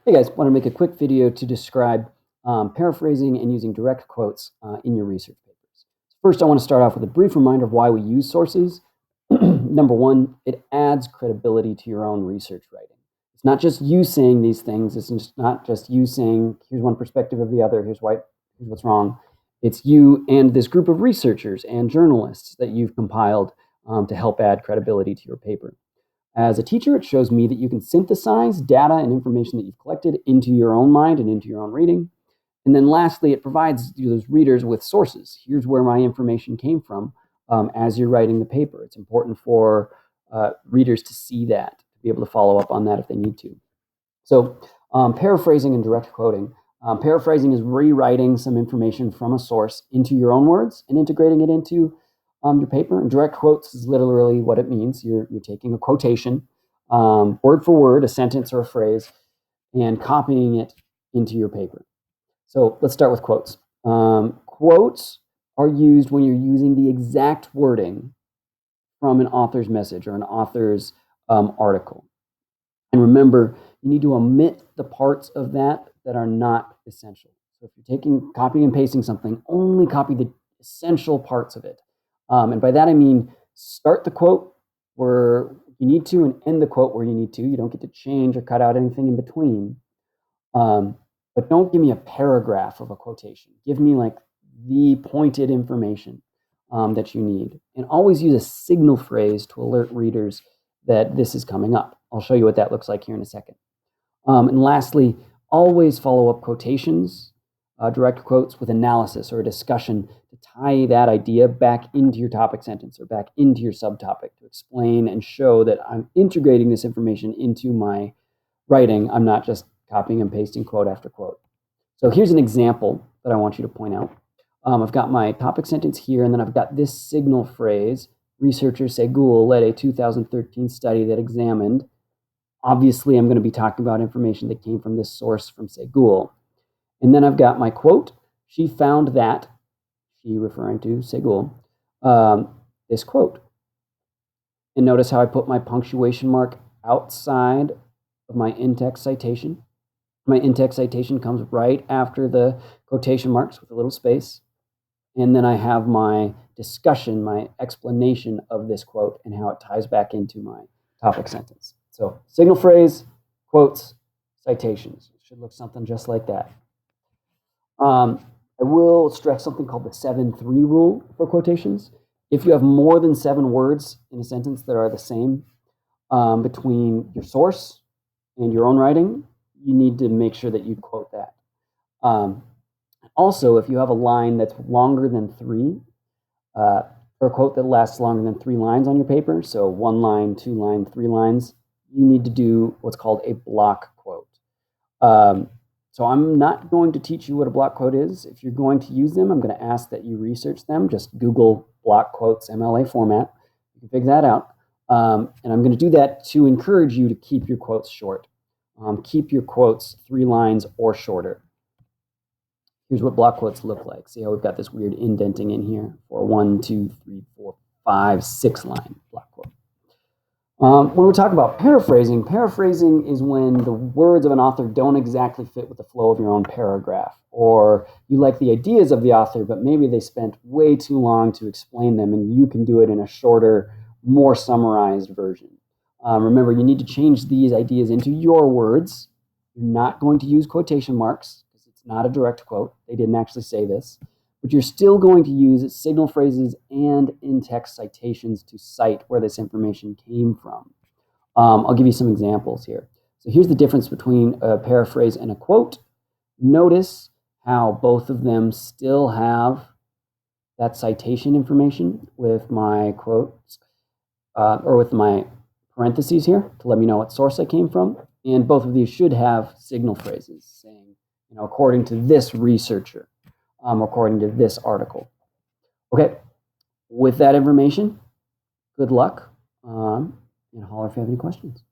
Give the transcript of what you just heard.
Hey guys, want to make a quick video to describe paraphrasing and using direct quotes in your research papers. First, I want to start off with a brief reminder of why we use sources. Number one, it adds credibility to your own research writing. It's not just you saying these things. It's not just you saying, here's one perspective of the other, here's what's wrong. It's you and this group of researchers and journalists that you've compiled to help add credibility to your paper. As a teacher, it shows me that you can synthesize data and information that you've collected into your own mind and into your own reading. And then lastly, it provides those readers with sources. Here's where my information came from as you're writing the paper. It's important for readers to see that, to be able to follow up on that if they need to. So paraphrasing and direct quoting. Paraphrasing is rewriting some information from a source into your own words and integrating it into your paper. And direct quotes is literally what it means. You're taking a quotation, word for word, a sentence or a phrase, and copying it into your paper. So let's start with quotes. Quotes are used when you're using the exact wording from an author's message or an author's article. And remember, you need to omit the parts of that are not essential. So if you're copying and pasting something, only copy the essential parts of it. And by that I mean start the quote where you need to and end the quote where you need to. You don't get to change or cut out anything in between. But don't give me a paragraph of a quotation. Give me like the pointed information that you need. And always use a signal phrase to alert readers that this is coming up. I'll show you what that looks like here in a second. And lastly, always follow up quotations, direct quotes with analysis or a discussion to tie that idea back into your topic sentence or back into your subtopic to explain and show that I'm integrating this information into my writing. I'm not just copying and pasting quote after quote. So here's an example that I want you to point out. I've got my topic sentence here, and then I've got this signal phrase. Researchers say Google led a 2013 study that examined. Obviously, I'm going to be talking about information that came from this source from, say, Google. And then I've got my quote. She found that, she referring to, say, Google, this quote. And notice how I put my punctuation mark outside of my in-text citation. My in-text citation comes right after the quotation marks with a little space. And then I have my discussion, my explanation of this quote and how it ties back into my topic sentence. So signal phrase, quotes, citations. It should look something just like that. I will stress something called the 7-3 rule for quotations. If you have more than 7 words in a sentence that are the same between your source and your own writing, you need to make sure that you quote that. Also, if you have a line that's longer than 3, or a quote that lasts longer than 3 lines on your paper, so 1 line, 2 line, 3 lines, you need to do what's called a block quote. So I'm not going to teach you what a block quote is. If you're going to use them, I'm going to ask that you research them. Just Google block quotes MLA format. You can figure that out. And I'm going to do that to encourage you to keep your quotes short. Keep your quotes 3 lines or shorter. Here's what block quotes look like. See how we've got this weird indenting in here for a 1, 2, 3, 4, 5, 6 line block quote. When we're talking about paraphrasing, paraphrasing is when the words of an author don't exactly fit with the flow of your own paragraph, or you like the ideas of the author, but maybe they spent way too long to explain them, and you can do it in a shorter, more summarized version. Remember, you need to change these ideas into your words. You're not going to use quotation marks, because it's not a direct quote. They didn't actually say this. But you're still going to use signal phrases and in-text citations to cite where this information came from. I'll give you some examples here. So here's the difference between a paraphrase and a quote. Notice how both of them still have that citation information with my quotes, or with my parentheses here to let me know what source I came from. And both of these should have signal phrases saying, according to this researcher. According to this article. Okay, with that information, good luck, and holler if you have any questions.